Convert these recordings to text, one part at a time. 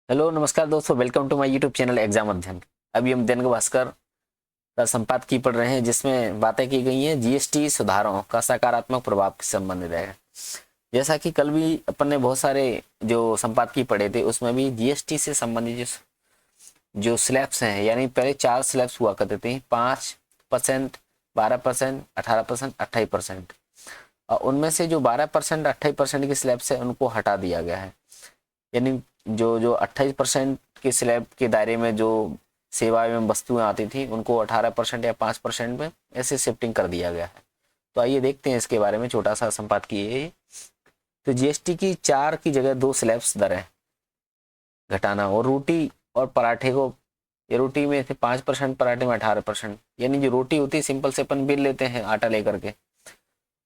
Hello नमस्कार दोस्तों, welcome to my YouTube channel exam Adhyayan. अभी हम दैनिक भास्कर का संपादकीय पढ़ रहे हैं, जिसमें बातें की गई हैं जीएसटी सुधारों का सकारात्मक प्रभाव से संबंधित है। जैसा कि कल भी अपन ने बहुत सारे जो संपादकीय पढ़े थे, उसमें भी जीएसटी से संबंधित जो स्लैब्स हैं, यानी पहले 4 स्लैब्स हुआ करते थे, 5%, 12%, 18%, 28%। और उनमें से जो 12%, 28% की स्लैब्स है, उनको हटा दिया गया है। यानी जो जो 28% के स्लैब के दायरे में जो सेवा एवं वस्तुएं आती थी, उनको 18% या 5% में ऐसे शिफ्टिंग कर दिया गया है। तो आइए देखते हैं इसके बारे में, छोटा सा संपादकीय है। तो जीएसटी की 4 की जगह 2 स्लैब्स दरें घटाना, और रोटी और पराठे को, ये रोटी में थे 5%, पराठे में 18%। यानी जो रोटी होती है सिंपल से अपन बेल लेते हैं आटा लेकर के,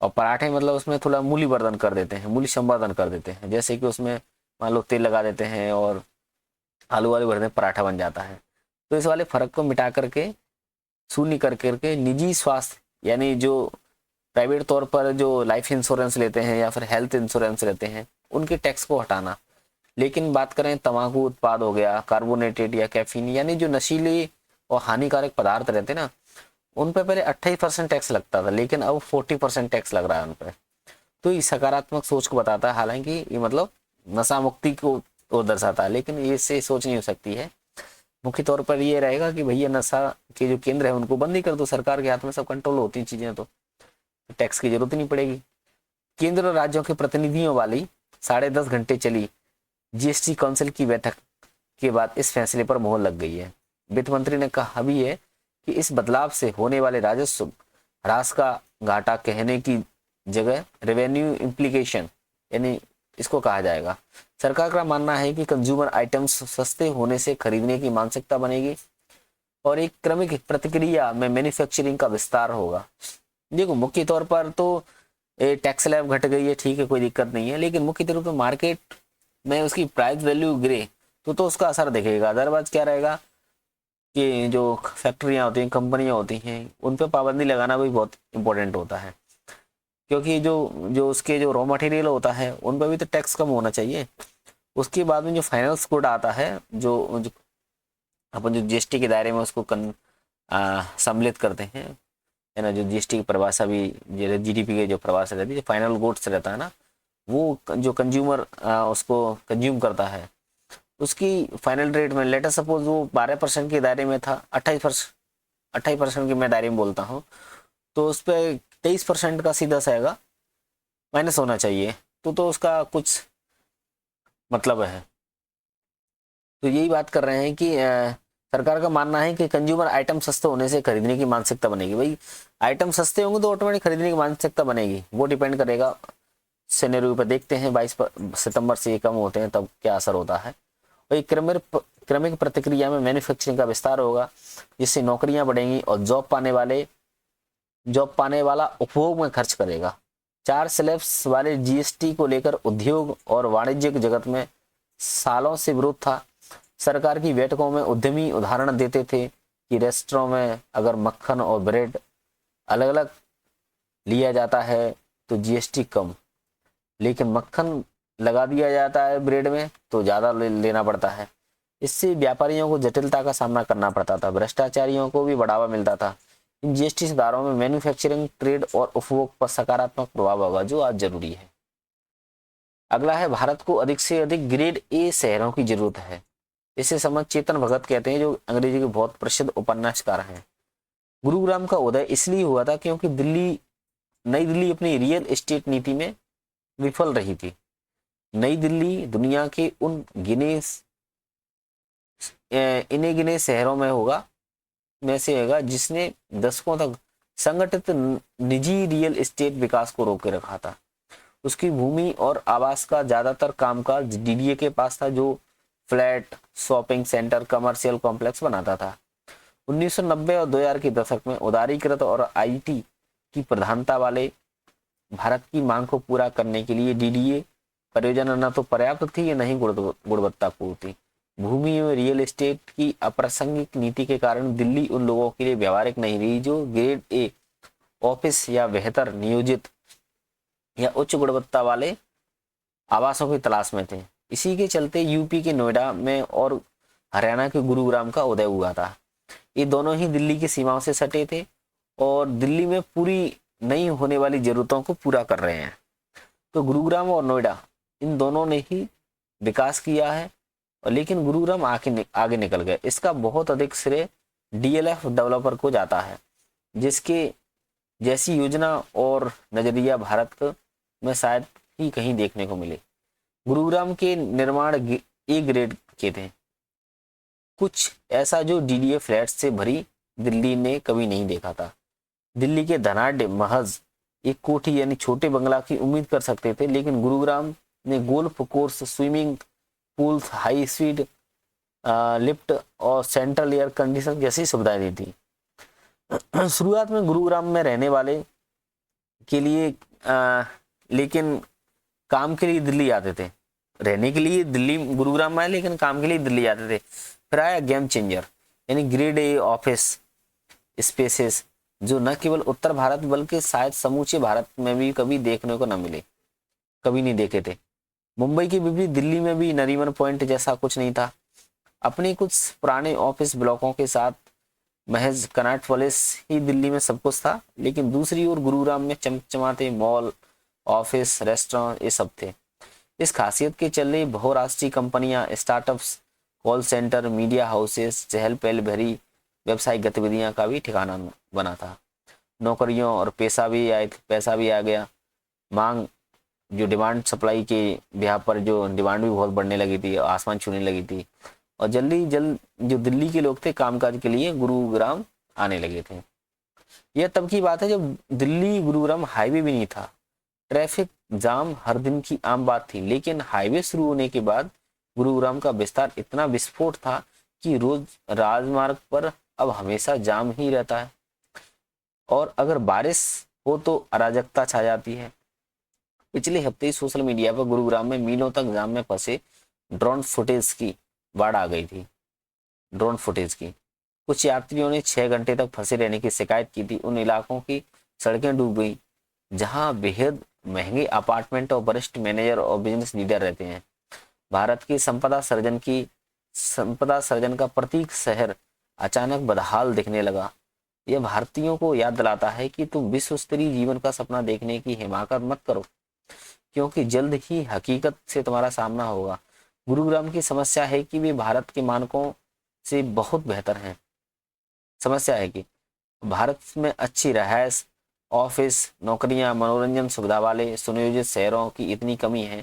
और पराठे मतलब उसमें थोड़ा मूल्य वर्धन कर देते हैं, मूल्य संवर्धन कर देते हैं। जैसे कि उसमें मान लो तेल लगा देते हैं और आलू वाले भर दें, पराठा बन जाता है। तो इस वाले फर्क को मिटा करके, शून्य कर करके, निजी स्वास्थ्य यानी जो प्राइवेट तौर पर जो लाइफ इंश्योरेंस लेते हैं या फिर हेल्थ इंश्योरेंस लेते हैं, उनके टैक्स को हटाना। लेकिन बात करें तंबाकू उत्पाद हो गया, कार्बोनेटेड या कैफीन, यानी जो नशीले और हानिकारक पदार्थ रहते ना, उन पर पहले 28% टैक्स लगता था, लेकिन अब 40% टैक्स लग रहा है उन पर। तो ये सकारात्मक सोच को बताता है। हालांकि ये मतलब नशा मुक्ति को दर्शाता है, लेकिन ये से सोच नहीं हो सकती है। मुख्य तौर पर ये रहेगा कि भैया नशा के जो केंद्र है उनको बंद ही कर दो, सरकार के हाथ में सब कंट्रोल होती हैं चीजें, तो टैक्स की जरूरत ही नहीं पड़ेगी। केंद्र और राज्यों के प्रतिनिधियों वाली 10.5 घंटे चली जीएसटी काउंसिल की बैठक के बाद इस फैसले पर मोहर लग गई है। वित्त मंत्री ने कहा भी है कि इस बदलाव से होने वाले राजस्व ह्रास का घाटा कहने की जगह रेवेन्यू इम्प्लीकेशन यानी इसको कहा जाएगा। सरकार का मानना है कि कंज्यूमर आइटम्स सस्ते होने से खरीदने की मानसिकता बनेगी और एक क्रमिक प्रतिक्रिया में मैन्युफैक्चरिंग का विस्तार होगा। देखो, मुख्य तौर पर तो टैक्स स्लैब घट गई है, ठीक है, कोई दिक्कत नहीं है, लेकिन मुख्य तौर पर मार्केट में उसकी प्राइस वैल्यू गिरे तो उसका असर दिखेगा। अदरवाइज क्या रहेगा कि जो फैक्ट्रियां होती हैं, कंपनियां होती हैं, उन पर पाबंदी लगाना भी बहुत इंपॉर्टेंट होता है, क्योंकि जो जो उसके जो रॉ मटेरियल होता है उन पर भी तो टैक्स कम होना चाहिए। उसके बाद में जो फाइनल गुड आता है, जो अपन जो जीएसटी के दायरे में उसको सम्मिलित करते हैं, है ना, जो जीएसटी की परिभाषा भी जीडीपी के जो परिभाषा रहती है, जो फाइनल गुड्स रहता है ना, वो जो कंज्यूमर उसको कंज्यूम करता है, उसकी फाइनल रेट में लेटर सपोज वो 12% के दायरे में था, 28% के मैं दायरे में बोलता हूँ, तो उस पर 23% का सीधा सा आएगा, माइनस होना चाहिए। तो उसका कुछ मतलब है। तो यही बात कर रहे हैं कि सरकार का मानना है कि कंज्यूमर आइटम सस्ते होने से खरीदने की मानसिकता बनेगी। भाई, आइटम सस्ते होंगे तो ऑटोमेटिक खरीदने की मानसिकता बनेगी। वो डिपेंड करेगा सिनेरियो पर। देखते हैं 22 सितंबर से ये कम होते हैं तब क्या असर होता है। वही क्रमिक प्रतिक्रिया में मैन्युफैक्चरिंग का विस्तार होगा, जिससे नौकरियां बढ़ेंगी और जॉब पाने वाला उपभोग में खर्च करेगा। 4 स्लैब्स वाले जीएसटी को लेकर उद्योग और वाणिज्यिक जगत में सालों से विरोध था। सरकार की बैठकों में उद्यमी उदाहरण देते थे कि रेस्टोरों में अगर मक्खन और ब्रेड अलग अलग लिया जाता है तो जीएसटी कम, लेकिन मक्खन लगा दिया जाता है ब्रेड में तो ज़्यादा लेना पड़ता है। इससे व्यापारियों को जटिलता का सामना करना पड़ता था, भ्रष्टाचारियों को भी बढ़ावा मिलता था। इन जीएसटी सुधारों में मैन्युफैक्चरिंग, ट्रेड और उपभोग पर सकारात्मक प्रभाव होगा, जो आज जरूरी है। अगला है, भारत को अधिक से अधिक ग्रेड ए शहरों की जरूरत है। इसे समझ चेतन भगत कहते हैं, जो अंग्रेजी के बहुत प्रसिद्ध उपन्यासकार हैं। गुरुग्राम का उदय इसलिए हुआ था क्योंकि नई दिल्ली अपनी रियल एस्टेट नीति में विफल रही थी। नई दिल्ली दुनिया के उन इन्हें गिने शहरों में से होगा जिसने दशकों तक संगठित निजी रियल एस्टेट विकास को रोके रखा था। उसकी भूमि और आवास का ज्यादातर कामकाज डीडीए के पास था, जो flat, shopping centre, commercial complex बनाता था। 1990 और 2000 के दशक में उदारीकृत और आईटी की प्रधानता वाले भारत की मांग को पूरा करने के लिए डीडीए परियोजना न तो पर्याप्त थी या नहीं गुणवत्तापूर्ण थी। भूमि में रियल एस्टेट की अप्रासंगिक नीति के कारण दिल्ली उन लोगों के लिए व्यवहारिक नहीं रही जो ग्रेड ए ऑफिस या बेहतर नियोजित या उच्च गुणवत्ता वाले आवासों की तलाश में थे। इसी के चलते यूपी के नोएडा में और हरियाणा के गुरुग्राम का उदय हुआ था। ये दोनों ही दिल्ली की सीमाओं से सटे थे और दिल्ली में पूरी नहीं होने वाली जरूरतों को पूरा कर रहे हैं। तो गुरुग्राम और नोएडा इन दोनों ने ही विकास किया है, और लेकिन गुरुग्राम आगे निकल गए। इसका बहुत अधिक श्रेय डीएलएफ डेवलपर को जाता है, जिसके जैसी योजना और नजरिया भारत में शायद ही कहीं देखने को मिले। गुरुग्राम के निर्माण ए ग्रेड के थे, कुछ ऐसा जो डीडीए फ्लैट्स से भरी दिल्ली ने कभी नहीं देखा था। दिल्ली के धनाढ्य महज एक कोठी यानी छोटे बंगला की उम्मीद कर सकते थे, लेकिन गुरुग्राम ने golf course, swimming pools, high speed lift और सेंट्रल एयर कंडीशन जैसी सुविधाएं दी थी। शुरुआत में गुरुग्राम में रहने वाले के लिए लेकिन काम के लिए दिल्ली आते थे। रहने के लिए दिल्ली गुरुग्राम में आए, लेकिन काम के लिए दिल्ली आते थे। फिर आया गेम चेंजर यानी ग्रेड ए ऑफिस स्पेसेस, जो न केवल उत्तर भारत बल्कि शायद समूचे भारत में भी कभी देखने को न मिले, कभी नहीं देखे थे। मुंबई के विपरीत दिल्ली में भी नरीमन पॉइंट जैसा कुछ नहीं था। अपने कुछ पुराने ऑफिस ब्लॉकों के साथ महज कनॉट प्लेस ही दिल्ली में सब कुछ था, लेकिन दूसरी ओर गुरुग्राम में चमचमाते मॉल, ऑफिस, रेस्टोरेंट ये सब थे। इस खासियत के चलते बहुराष्ट्रीय कंपनियां, startups, call centre, media houses, चहल पहल भरी व्यावसायिक गतिविधियां का भी ठिकाना बना था। नौकरियों और पैसा भी आ गया। मांग जो डिमांड सप्लाई के ब्याह पर जो डिमांड भी बहुत बढ़ने लगी थी, आसमान छूने लगी थी, और जल्द जो दिल्ली के लोग थे कामकाज के लिए गुरुग्राम आने लगे थे। यह तब की बात है जब दिल्ली गुरुग्राम हाईवे भी नहीं था। ट्रैफिक जाम हर दिन की आम बात थी, लेकिन हाईवे शुरू होने के बाद गुरुग्राम का विस्तार इतना विस्फोट था कि रोज राजमार्ग पर अब हमेशा जाम ही रहता है, और अगर बारिश हो तो अराजकता छा जाती है। पिछले हफ्ते ही सोशल मीडिया पर गुरुग्राम में मीलों तक जाम में फंसे ड्रोन फुटेज की बाढ़ आ गई थी। ड्रोन फुटेज की कुछ यात्रियों ने 6 घंटे तक फंसे रहने की शिकायत की थी। उन इलाकों की सड़कें डूब गई जहां बेहद महंगे अपार्टमेंट और वरिष्ठ मैनेजर और बिजनेस लीडर रहते हैं। भारत की संपदा सर्जन का प्रतीक शहर अचानक बदहाल दिखने लगा। यह भारतीयों को याद दिलाता है कि तुम विश्व स्तरीय जीवन का सपना देखने की हिमाकत मत करो, क्योंकि जल्द ही हकीकत से तुम्हारा सामना होगा। गुरुग्राम की समस्या है कि वे भारत के मानकों से बहुत बेहतर हैं। समस्या है कि भारत में अच्छी रहायश, ऑफिस, नौकरियां, मनोरंजन सुविधा वाले सुनियोजित शहरों की इतनी कमी है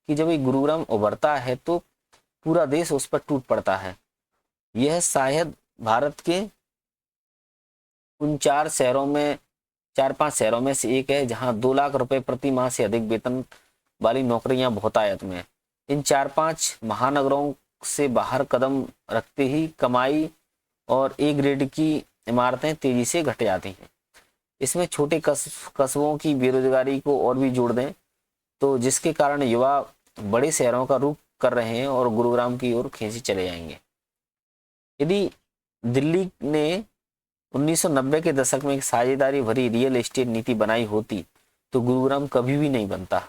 कि जब ये गुरुग्राम उभरता है तो पूरा देश उस पर टूट पड़ता है। यह शायद भारत के उन 4-5 शहरों में से एक है जहां 2 लाख रुपए प्रति माह से अधिक वेतन वाली नौकरियां बहुतायत में। इन 4-5 महानगरों से बाहर कदम रखते ही कमाई और ए ग्रेड की इमारतें तेजी से घट जाती हैं। इसमें छोटे कस्बों की बेरोजगारी को और भी जोड़ दें तो जिसके कारण युवा बड़े शहरों का रुख कर रहे हैं और गुरुग्राम की ओर खींचे चले जाएंगे। यदि दिल्ली ने 1990 के दशक में एक साझेदारी भरी रियल एस्टेट नीति बनाई होती तो गुरुग्राम कभी भी नहीं बनता।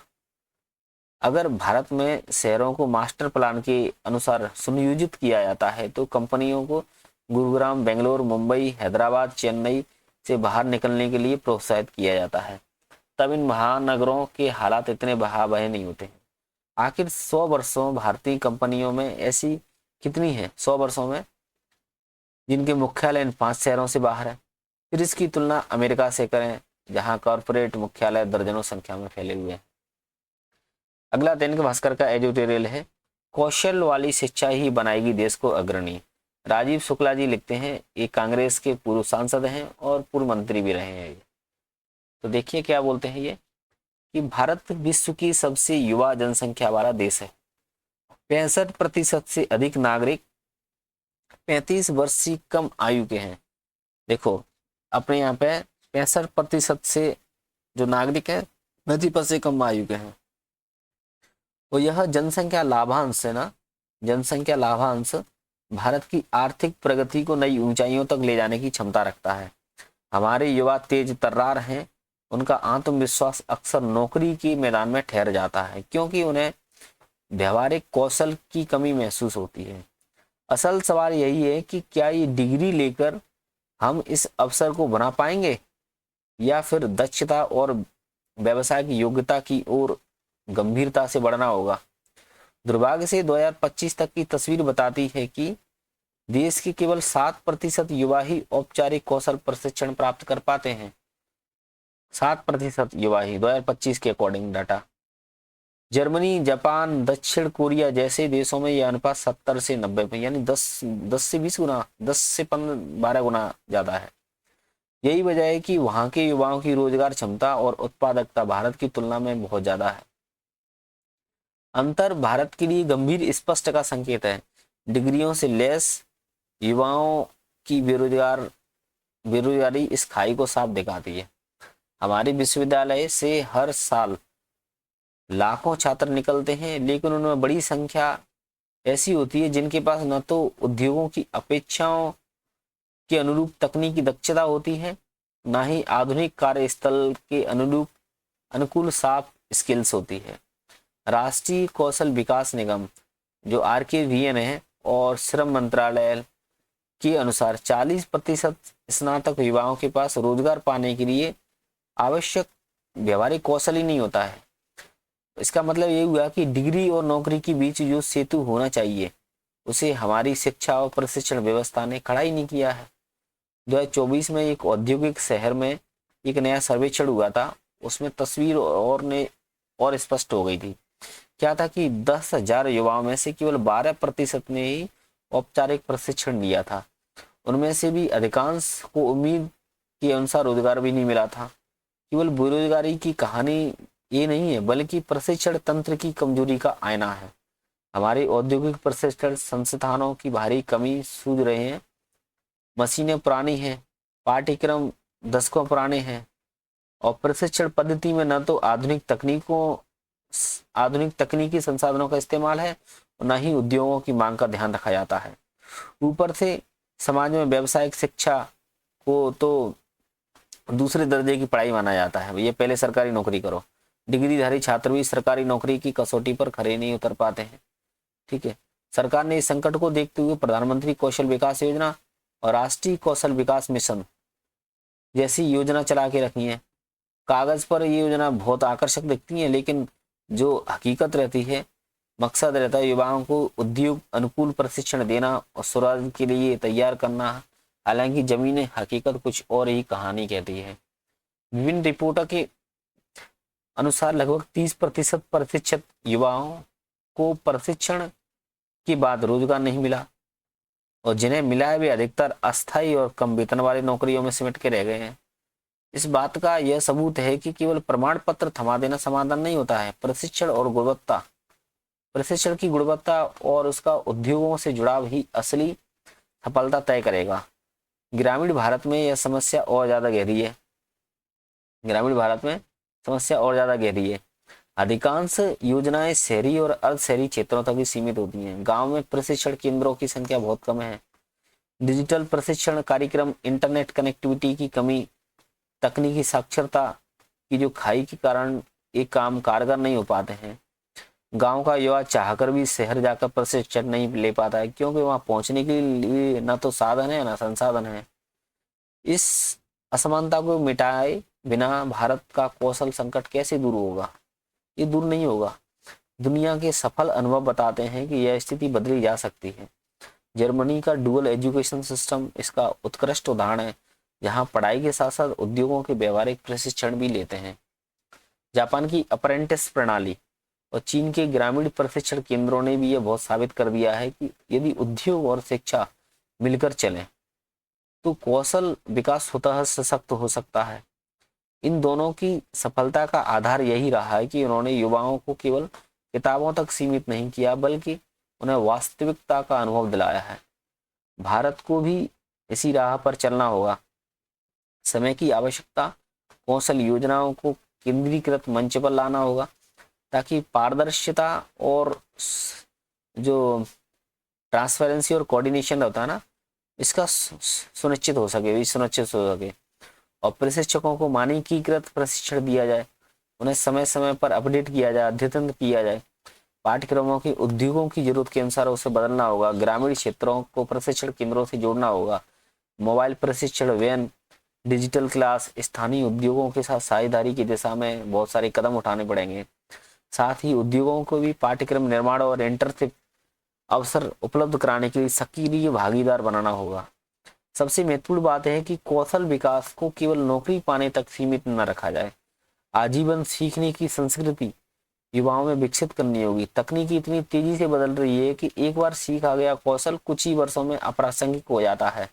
अगर भारत में शहरों को मास्टर प्लान के अनुसार सुनियोजित किया जाता है तो कंपनियों को गुरुग्राम, बेंगलोर, मुंबई, हैदराबाद, चेन्नई से बाहर निकलने के लिए प्रोत्साहित किया जाता है। तब इन महानगरों के हालात इतने भयावह नहीं होते हैं। आखिर 100 वर्षों भारतीय कंपनियों में ऐसी कितनी है 100 वर्षों में जिनके मुख्यालय इन 5 शहरों से बाहर है। फिर इसकी तुलना अमेरिका से करें जहां कॉरपोरेट मुख्यालय दर्जनों संख्या में फैले हुए हैं। अगला दैनिक भास्कर का एडिटोरियल है, कौशल वाली शिक्षा ही बनाएगी देश को अग्रणी। राजीव शुक्ला जी लिखते हैं, ये कांग्रेस के पूर्व सांसद हैं और पूर्व मंत्री भी रहे हैं। तो देखिए क्या बोलते हैं ये कि भारत विश्व की सबसे युवा जनसंख्या वाला देश है। 65% से अधिक नागरिक 35 वर्ष से कम आयु के हैं। देखो अपने यहाँ पे 65% से जो नागरिक है 35 से कम आयु के हैं। तो यह जनसंख्या लाभांश है ना, जनसंख्या लाभांश भारत की आर्थिक प्रगति को नई ऊंचाइयों तक ले जाने की क्षमता रखता है। हमारे युवा तेज तर्रार हैं, उनका आत्मविश्वास अक्सर नौकरी के मैदान में ठहर जाता है क्योंकि उन्हें व्यवहारिक कौशल की कमी महसूस होती है। असल सवाल यही है कि क्या ये डिग्री लेकर हम इस अवसर को बना पाएंगे या फिर दक्षता और व्यवसाय की योग्यता की ओर गंभीरता से बढ़ना होगा। दुर्भाग्य से 2025 तक की तस्वीर बताती है कि देश के केवल 7% युवा ही औपचारिक कौशल प्रशिक्षण प्राप्त कर पाते हैं। 7% युवा ही 2025 के अकॉर्डिंग डाटा। जर्मनी, जापान, दक्षिण कोरिया जैसे देशों में यह अनुपात 70 से 90 पे, यानी 10 से 20 गुना, 10 से 12 गुना ज्यादा है। यही वजह है कि वहां के युवाओं की रोजगार क्षमता और उत्पादकता भारत की तुलना में बहुत ज्यादा है। अंतर भारत के लिए गंभीर स्पष्ट का संकेत है। डिग्रियों से लेस युवाओं की बेरोजगारी इस खाई को साफ दिखाती है। हमारे विश्वविद्यालय से हर साल लाखों छात्र निकलते हैं, लेकिन उनमें बड़ी संख्या ऐसी होती है जिनके पास न तो उद्योगों की अपेक्षाओं के अनुरूप तकनीकी दक्षता होती है, न ही आधुनिक कार्यस्थल के अनुकूल साफ स्किल्स होती है। राष्ट्रीय कौशल विकास निगम जो RKVN है और श्रम मंत्रालय के अनुसार 40% स्नातक युवाओं के पास रोजगार पाने के लिए आवश्यक व्यवहारिक कौशल ही नहीं होता है। इसका मतलब ये हुआ कि डिग्री और नौकरी के बीच जो सेतु होना चाहिए उसे हमारी शिक्षा और प्रशिक्षण व्यवस्था ने खड़ा ही नहीं किया है। 2024 में एक औद्योगिक शहर में एक नया सर्वेक्षण हुआ था, उसमें तस्वीर और स्पष्ट हो गई थी। क्या था कि 10,000 युवाओं में से केवल 12% ने ही औपचारिक प्रशिक्षण लिया था। उनमें से भी अधिकांश को उम्मीद के अनुसार रोजगार भी नहीं मिला था। केवल बेरोजगारी की कहानी ये नहीं है, बल्कि प्रशिक्षण तंत्र की कमजोरी का आईना है। हमारे औद्योगिक प्रशिक्षण संस्थानों की भारी कमी सूझ रहे हैं। मशीनें पुरानी हैं, पाठ्यक्रम दशकों पुराने हैं और प्रशिक्षण पद्धति में न तो आधुनिक तकनीकी संसाधनों का इस्तेमाल है और न ही उद्योगों की मांग का ध्यान रखा जाता है। ऊपर से समाज में व्यावसायिक शिक्षा को तो दूसरे दर्जे की पढ़ाई माना जाता है। ये पहले सरकारी नौकरी करो। डिग्रीधारी छात्र भी सरकारी नौकरी की कसौटी पर खरे नहीं उतर पाते हैं। ठीक है, सरकार ने इस संकट को देखते हुए प्रधानमंत्री कौशल विकास योजना और राष्ट्रीय कौशल विकास मिशन जैसी योजना चला के रखी है। कागज पर ये योजना बहुत आकर्षक दिखती है, लेकिन जो हकीकत रहती है, मकसद रहता है युवाओं को उद्योग अनुकूल प्रशिक्षण देना और स्वरोजगार के लिए तैयार करना। हालांकि जमीनी हकीकत कुछ और ही कहानी कहती है। विभिन्न रिपोर्टों के अनुसार लगभग 30% प्रशिक्षित युवाओं को प्रशिक्षण के बाद रोजगार नहीं मिला और जिन्हें मिला है वे अधिकतर अस्थायी और कम वेतन वाली नौकरियों में सिमट के रह गए हैं। इस बात का यह सबूत है कि केवल प्रमाण पत्र थमा देना समाधान नहीं होता है। प्रशिक्षण की गुणवत्ता और उसका उद्योगों से जुड़ाव ही असली सफलता तय करेगा। ग्रामीण भारत में यह समस्या और ज्यादा गहरी है। अधिकांश योजनाएं शहरी और अर्ध शहरी क्षेत्रों तक ही सीमित होती हैं। गांव में प्रशिक्षण केंद्रों की संख्या बहुत कम है। डिजिटल प्रशिक्षण कार्यक्रम, इंटरनेट कनेक्टिविटी की कमी, तकनीकी साक्षरता की जो खाई के कारण ये काम कारगर नहीं हो पाते हैं। गांव का युवा चाहकर भी शहर जाकर प्रशिक्षण नहीं ले पाता है, क्योंकि वहां पहुंचने के लिए ना तो साधन है ना संसाधन है। इस असमानता को मिटाए बिना भारत का कौशल संकट कैसे दूर होगा? ये दूर नहीं होगा। दुनिया के सफल अनुभव बताते हैं कि यह स्थिति बदली जा सकती है। जर्मनी का डुअल एजुकेशन सिस्टम इसका उत्कृष्ट उदाहरण है, जहां पढ़ाई के साथ साथ उद्योगों के व्यवहारिक प्रशिक्षण भी लेते हैं। जापान की अप्रेंटिस प्रणाली और चीन के ग्रामीण प्रशिक्षण केंद्रों ने भी यह बहुत साबित कर दिया है कि यदि उद्योग और शिक्षा मिलकर चलें तो कौशल विकास स्वतः सशक्त हो सकता है। इन दोनों की सफलता का आधार यही रहा है कि उन्होंने युवाओं को केवल किताबों तक सीमित नहीं किया, बल्कि उन्हें वास्तविकता का अनुभव दिलाया है। भारत को भी इसी राह पर चलना होगा। समय की आवश्यकता, कौशल योजनाओं को केंद्रीकृत मंच पर लाना होगा ताकि पारदर्शिता और जो ट्रांसपेरेंसी और कोऑर्डिनेशन होता है ना, इसका सुनिश्चित हो सके और प्रशिक्षकों को मानकीकृत प्रशिक्षण दिया जाए, उन्हें समय समय पर अपडेट किया जाए, अद्यतन किया जाए पाठ्यक्रमों की उद्योगों की जरूरत के अनुसार उसे बदलना होगा। ग्रामीण क्षेत्रों को प्रशिक्षण केंद्रों से जोड़ना होगा। मोबाइल प्रशिक्षण वैन, डिजिटल क्लास, स्थानीय उद्योगों के साथ साझेदारी की दिशा में बहुत सारे कदम उठाने पड़ेंगे। साथ ही उद्योगों को भी पाठ्यक्रम निर्माण और इंटर्नशिप अवसर उपलब्ध कराने के लिए सक्रिय भागीदार बनाना होगा। सबसे महत्वपूर्ण बात है कि कौशल विकास को केवल नौकरी पाने तक सीमित न रखा जाए। आजीवन सीखने की संस्कृति युवाओं में विकसित करनी होगी। तकनीकी इतनी तेजी से बदल रही है कि एक बार सीखा गया कौशल कुछ ही वर्षों में अप्रासंगिक हो जाता है।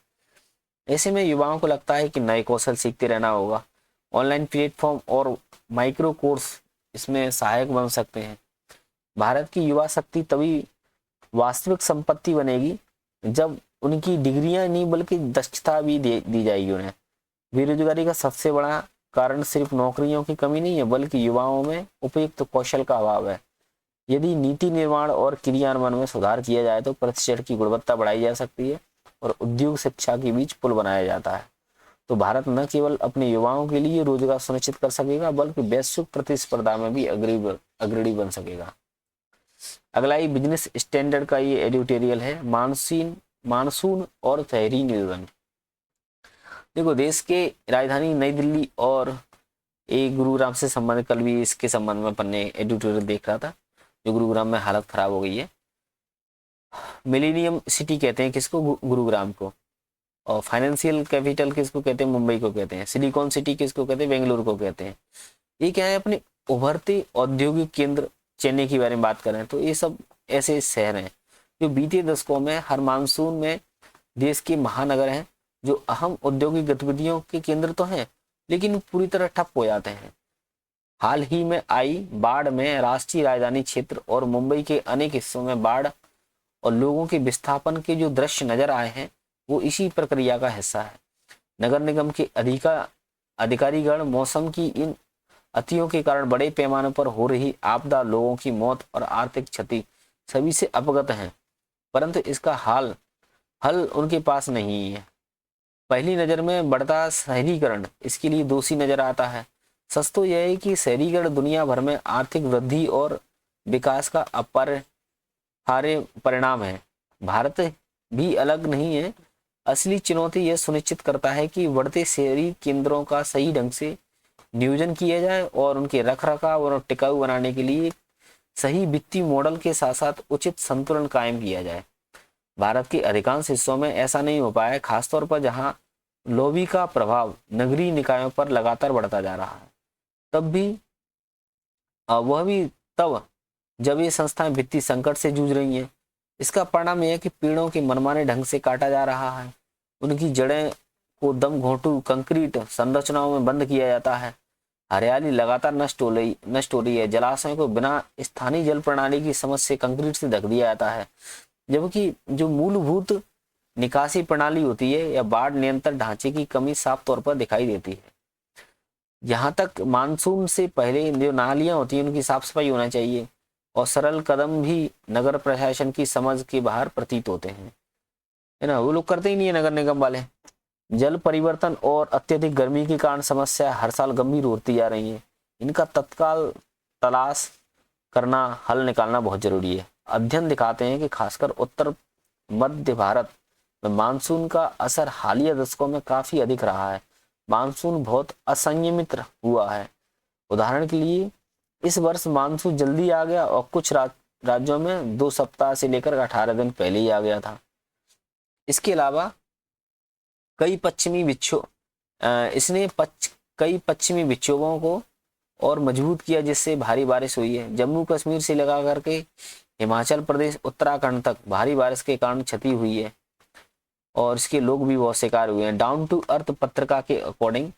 ऐसे में युवाओं को लगता है कि नए कौशल सीखते रहना होगा। ऑनलाइन प्लेटफॉर्म और माइक्रो कोर्स इसमें सहायक बन सकते हैं। भारत की युवा शक्ति तभी वास्तविक संपत्ति बनेगी जब उनकी डिग्रियां नहीं बल्कि दक्षता भी दी जाएगी उन्हें। बेरोजगारी का सबसे बड़ा कारण सिर्फ नौकरियों की कमी नहीं है बल्कि युवाओं में उपयुक्त कौशल का अभाव है। यदि नीति निर्माण और क्रियान्वयन में सुधार किया जाए तो प्रशिक्षण की गुणवत्ता बढ़ाई जा सकती है और उद्योग शिक्षा के बीच पुल बनाया जाता है। तो भारत न केवल अपने युवाओं के लिए रोजगार सुनिश्चित कर सकेगा बल्कि वैश्विक प्रतिस्पर्धा में भी अग्रणी बन सकेगा। अगला ही बिजनेस स्टैंडर्ड का ये एडिटोरियल है, मानसून और शहरी नियोजन। देखो, देश के राजधानी नई दिल्ली और एक गुरुग्राम से संबंधित, कल भी इसके संबंध में अपन एडिटोरियल देख रहा था, जो गुरुग्राम में हालत खराब हो गई है। मिलेनियम सिटी कहते हैं किसको? गुरुग्राम को। और फाइनेंशियल कैपिटल किसको कहते हैं? मुंबई को कहते हैं। सिलिकॉन सिटी किसको कहते हैं? बेंगलुरु को कहते हैं। ये क्या है? अपने उभरते औद्योगिक केंद्र चेन्नई के बारे में बात करें तो ये सब ऐसे शहर हैं जो बीते दशकों में हर मानसून में देश के महानगर हैं, जो अहम औद्योगिक गतिविधियों के केंद्र तो हैं लेकिन पूरी तरह ठप हो जाते हैं। हाल ही में आई बाढ़ में राष्ट्रीय राजधानी क्षेत्र और मुंबई के अनेक हिस्सों में बाढ़ और लोगों के विस्थापन के जो दृश्य नजर आए हैं वो इसी प्रक्रिया का हिस्सा है। नगर निगम के अधिकारीगण मौसम की इन अतियों के कारण बड़े पैमाने पर हो रही आपदा, लोगों की मौत और आर्थिक क्षति सभी से अवगत हैं, परंतु इसका हल उनके पास नहीं है। पहली नजर में बढ़ता शहरीकरण इसके लिए दोषी नजर आता है। सच तो यह है कि शहरीकरण दुनिया भर में आर्थिक वृद्धि और विकास का अपरिहार्य परिणाम है। भारत भी अलग नहीं है। असली चुनौती यह सुनिश्चित करता है कि बढ़ते शहरी केंद्रों का सही ढंग से नियोजन किया जाए और उनके रखरखाव और टिकाऊ बनाने के लिए सही वित्तीय मॉडल के साथ साथ उचित संतुलन कायम किया जाए। भारत के अधिकांश हिस्सों में ऐसा नहीं हो पाया है, खासतौर पर जहां लॉबी का प्रभाव नगरीय निकायों पर लगातार बढ़ता जा रहा है। वह भी तब जब ये संस्थाएं वित्तीय संकट से जूझ रही हैं। इसका परिणाम यह है कि पेड़ों के मनमाने ढंग से काटा जा रहा है, उनकी जड़ें को दम घोंटू कंक्रीट संरचनाओं में बंद किया जाता है, हरियाली लगातार नष्ट हो रही है, जलाशयों को बिना स्थानीय जल प्रणाली की समझ से कंक्रीट से ढक दिया जाता है, जबकि जो मूलभूत निकासी प्रणाली होती है या बाढ़ नियंत्रण ढांचे की कमी साफ तौर पर दिखाई देती है। यहाँ तक मानसून से पहले जो नालियां होती हैं उनकी साफ सफाई होना चाहिए और सरल कदम भी नगर प्रशासन की समझ के बाहर प्रतीत होते हैं, है ना। वो लोग करते ही नहीं है नगर निगम वाले। जल परिवर्तन और अत्यधिक गर्मी के कारण समस्या हर साल गंभीर होती जा रही है। इनका तत्काल तलाश करना, हल निकालना बहुत जरूरी है। अध्ययन दिखाते हैं कि खासकर उत्तर मध्य भारत में मानसून का असर हालिया दशकों में काफी अधिक रहा है। मानसून बहुत असंयमित हुआ है। उदाहरण के लिए इस वर्ष मानसून जल्दी आ गया और कुछ राज्यों में 2 सप्ताह से लेकर 18 दिन पहले ही आ गया था। इसके अलावा कई पश्चिमी विक्षोभों को और मजबूत किया जिससे भारी बारिश हुई है। जम्मू कश्मीर से लगा करके हिमाचल प्रदेश उत्तराखंड तक भारी बारिश के कारण क्षति हुई है और इसके लोग भी बहुत शिकार हुए हैं। डाउन टू अर्थ पत्रिका के अकॉर्डिंग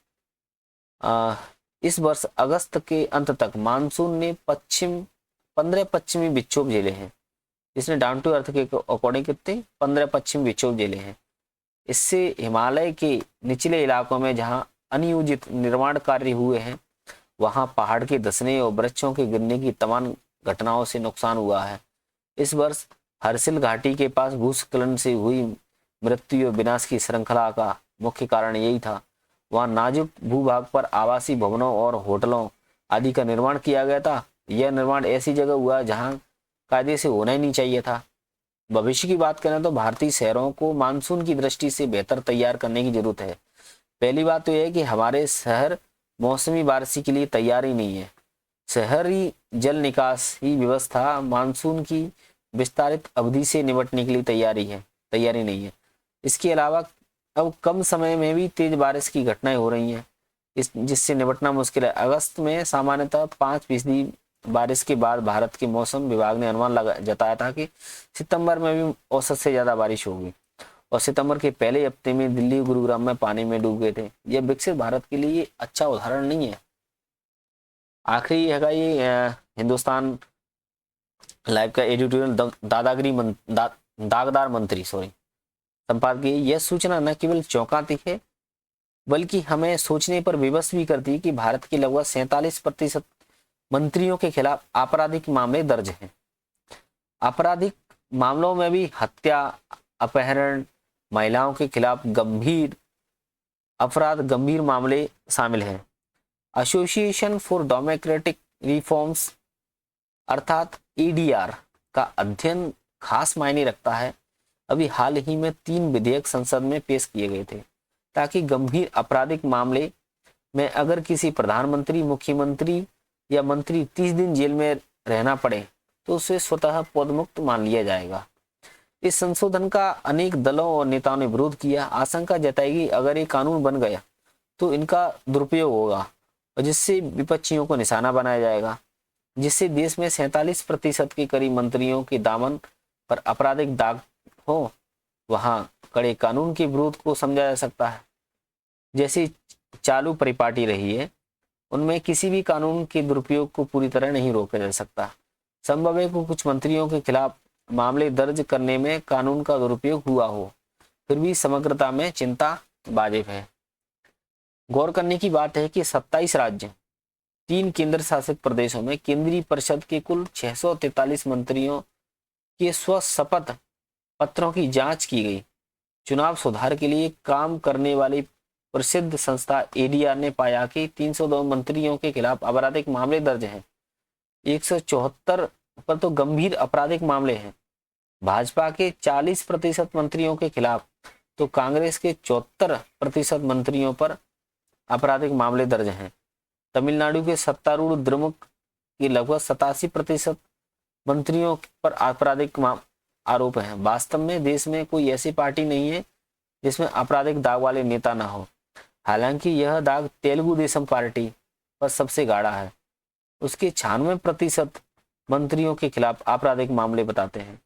इस वर्ष अगस्त के अंत तक मानसून ने 15 पश्चिमी विक्षोभ झेले हैं। इसने डाउन टू अर्थ के अकॉर्डिंग कितने 15 पश्चिमी विक्षोभ झेले हैं। इससे हिमालय के निचले इलाकों में जहां अनियोजित निर्माण कार्य हुए हैं वहां पहाड़ के धंसने और वृक्षों के गिरने की तमाम घटनाओं से नुकसान हुआ है। इस वर्ष हर्सिल घाटी के पास भूस्खलन से हुई मृत्यु और विनाश की श्रृंखला का मुख्य कारण यही था। वहां नाजुक भूभाग पर आवासीय भवनों और होटलों आदि का निर्माण किया गया था। यह निर्माण ऐसी जगह हुआ जहां कायदे से होना ही नहीं चाहिए था। भविष्य की बात करें तो भारतीय शहरों को मानसून की दृष्टि से बेहतर तैयार करने की जरूरत है। पहली बात तो यह है कि हमारे शहर मौसमी बारिश के लिए तैयार ही नहीं है। शहरी जल निकास ही व्यवस्था मानसून की विस्तारित अवधि से निपटने के लिए तैयारी नहीं है। इसके अलावा अब कम समय में भी तेज बारिश की घटनाएं हो रही हैं, जिससे निपटना मुश्किल है। अगस्त में सामान्यतः 5% बारिश के बाद भारत के मौसम विभाग ने अनुमान जताया था कि सितंबर में भी औसत से ज्यादा बारिश होगी, और सितंबर के पहले हफ्ते में दिल्ली गुरुग्राम में पानी में डूब गए थे। यह विकसित भारत के लिए अच्छा उदाहरण नहीं है। आखिरी है ये हिंदुस्तान लाइव का एडिटोरियल दागदार मंत्री संपादकीय। यह सूचना न केवल चौंकाती है बल्कि हमें सोचने पर विवश भी करती है कि भारत के लगभग 47% मंत्रियों के खिलाफ आपराधिक मामले दर्ज हैं। आपराधिक मामलों में भी हत्या, अपहरण, महिलाओं के खिलाफ गंभीर मामले शामिल हैं। एसोसिएशन फॉर डेमोक्रेटिक रिफॉर्म्स अर्थात एडीआर का अध्ययन खास मायने रखता है। अभी हाल ही में 3 विधेयक संसद में पेश किए गए थे ताकि गंभीर आपराधिक मामले में अगर किसी प्रधानमंत्री, मुख्यमंत्री या मंत्री 30 दिन जेल में रहना पड़े तो उसे स्वतः पदमुक्त मान लिया जाएगा। इस संशोधन का अनेक दलों और नेताओं ने विरोध किया। आशंका जताई कि अगर ये कानून बन गया तो इनका दुरुपयोग होगा और जिससे विपक्षियों को निशाना बनाया जाएगा, जिससे देश में 47% के करीब मंत्रियों के दामन पर आपराधिक दाग हो। वहां कड़े कानून के विरोध को समझा जा सकता है। जैसी चालू परिपाटी रही है उनमें किसी भी कानून के दुरुपयोग को पूरी तरह नहीं रोका जा सकता। संभव है कि कुछ मंत्रियों के खिलाफ मामले दर्ज करने में कानून का दुरुपयोग हुआ हो, फिर भी समग्रता में चिंता वाजिब है। गौर करने की बात है कि 27 राज्य, 3 केंद्र शासित प्रदेशों में केंद्रीय परिषद के कुल 643 मंत्रियों के स्वशपथ पत्रों की जांच की गई। चुनाव सुधार के लिए काम करने वाली प्रसिद्ध संस्था एडीआर ने पाया कि 302 मंत्रियों के खिलाफ आपराधिक मामले दर्ज हैं। 174 पर तो गंभीर आपराधिक मामले हैं। भाजपा के 40% मंत्रियों के खिलाफ तो कांग्रेस के 74% मंत्रियों पर आपराधिक मामले दर्ज हैं। तमिलनाडु के सत्तारूढ़ द्रमुक के लगभग 87% मंत्रियों पर आपराधिक आरोप हैं। वास्तव में देश में कोई ऐसी पार्टी नहीं है जिसमें आपराधिक दाग वाले नेता ना हो। हालांकि यह दाग तेलुगु देशम पार्टी पर सबसे गाढ़ा है। उसके 96% मंत्रियों के खिलाफ आपराधिक मामले बताते हैं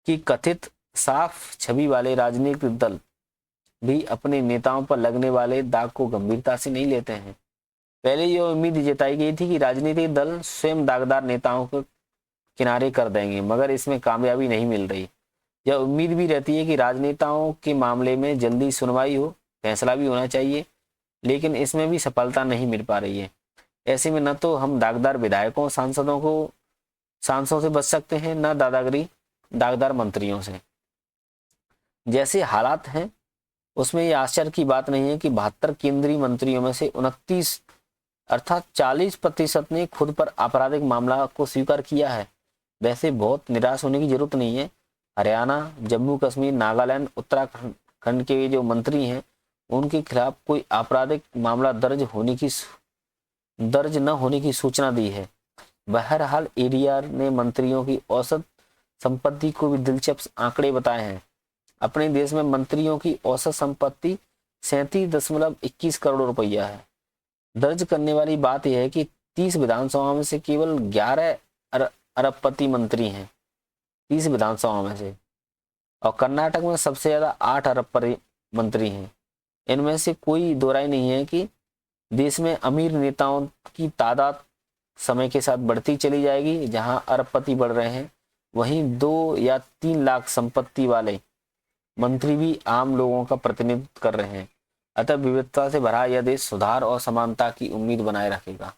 कि कथित साफ छवि वाले राजनीतिक दल भी अपने नेताओं पर लगने वाले दाग को गंभीरता से नहीं लेते हैं। पहले यह उम्मीद जताई गई थी कि राजनीतिक दल स्वयं दागदार नेताओं को किनारे कर देंगे, मगर इसमें कामयाबी नहीं मिल रही। यह उम्मीद भी रहती है कि राजनेताओं के मामले में जल्दी सुनवाई हो, फैसला भी होना चाहिए, लेकिन इसमें भी सफलता नहीं मिल पा रही है। ऐसे में न तो हम दागदार विधायकों सांसदों से बच सकते हैं, न दागदार मंत्रियों से। जैसे हालात हैं उसमें यह आश्चर्य की बात नहीं है कि 72 केंद्रीय मंत्रियों में से 29 अर्थात 40% ने खुद पर आपराधिक मामला को स्वीकार किया है। वैसे बहुत निराश होने की जरूरत नहीं है। हरियाणा, जम्मू कश्मीर, नागालैंड, उत्तराखंड के जो मंत्री हैं उनके खिलाफ कोई आपराधिक मामला दर्ज न होने की सूचना दी है। बहरहाल एडीआर ने मंत्रियों की औसत संपत्ति को भी दिलचस्प आंकड़े बताए हैं। अपने देश में मंत्रियों की औसत संपत्ति 37.21 करोड़ रुपया है। दर्ज करने वाली बात यह है कि 30 विधानसभाओं में से केवल 11 अरबपति मंत्री हैं, 30 विधानसभाओं में से, और कर्नाटक में सबसे ज्यादा 8 अरबपति मंत्री हैं। इनमें से कोई दो राय नहीं है कि देश में अमीर नेताओं की तादाद समय के साथ बढ़ती चली जाएगी। जहां अरबपति बढ़ रहे हैं वहीं 2 या 3 लाख संपत्ति वाले मंत्री भी आम लोगों का प्रतिनिधित्व कर रहे हैं। अतः विविधता से भरा यह देश सुधार और समानता की उम्मीद बनाए रखेगा।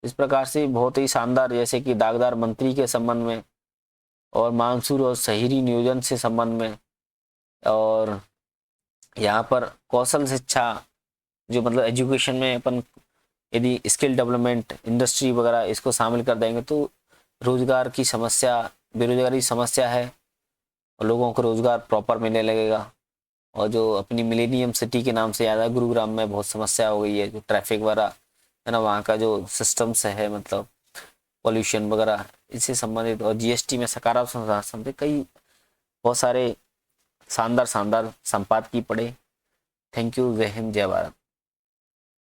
इस प्रकार से बहुत ही शानदार, जैसे कि दागदार मंत्री के संबंध में और मानसून और शहरी नियोजन से संबंध में, और यहाँ पर कौशल शिक्षा जो मतलब एजुकेशन में अपन यदि स्किल डेवलपमेंट, इंडस्ट्री वगैरह इसको शामिल कर देंगे तो रोजगार की समस्या, बेरोजगारी समस्या है और लोगों को रोजगार प्रॉपर मिलने लगेगा। और जो अपनी मिलेनियम सिटी के नाम से याद है, गुरुग्राम में बहुत समस्या हो गई है, जो ट्रैफिक वगैरह है ना, वहाँ का जो सिस्टम्स है, मतलब पॉल्यूशन वगैरह, इससे संबंधित। और जीएसटी में सकारात्मक संबंधित कई बहुत सारे शानदार शानदार संपादकीय पढ़े। Thank you. जय हिंद, जय भारत।